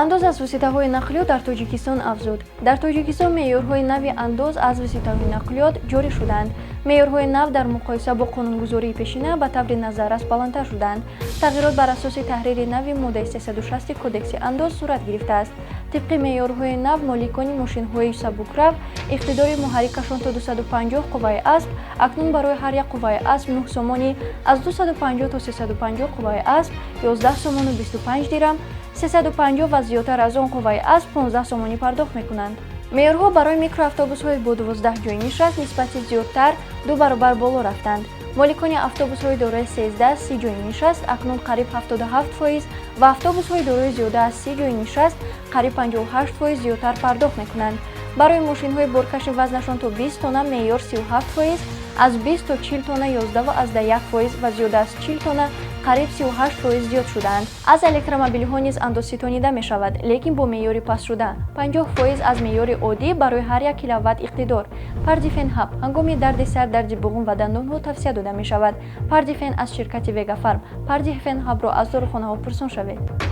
андоз аз воситаҳои нақлиёт дар тоҷикистон афзуд. Дар тоҷикистон меъёрҳои нави андоз аз воситаҳои нақлиёт ҷорӣ шуданд. Меъёрҳои нав дар муқоиса бо қонунгузории пешина ба таври назаррас баландтар шуданд. Тағйирот бар асоси таҳрири нави моддаи 360 кодекси андоз сурат гирифтааст. тибқи меъёрҳои нав моликони мошинҳои сабукрав иқтидори муҳаррикашон то 250 қувваи асп акнун барои ҳар як қувваи асп 9 сомонӣ аз 250 то 350 қувваи асп 11 сомону 25 дирам, 350 ва зиёдтар аз он қувваи асп 15 сомонӣ пардохт мекунанд. меъёрҳо барои микроавтобусҳои бо 12 ҷойи нишаст нисбати зиёдтар 2 баробар боло рафтанд. моликони автобусҳои дорои 13-30 ҷойи нишаст акнун қариб 77% ва автобусҳои дорои зиёда аз 30 ҷойи нишаст қариб 58% зиёдтар пардохт мекунанд. барои мошинҳои боркаши вазнашон то 20 тонна меъёр 37%, аз 20 то 40 тонна 11,1% ва зиёда аз 40 тонна қариб 38% зиёд шудаанд. аз электромобилҳо низ андоз ситонида мешавад, лекин бо меъёри пастшуда 50% аз меъёри оддӣ барои ҳар 1 киловатт иқтидор. Пардифен ҳаб ҳангоми дарди сар, дарди буғум ва дандонҳо тавсия дода мешавад. Пардифен аз ширкати Вегафарм. Пардифен ҳабро аз дорухонаҳо пурсон шавед.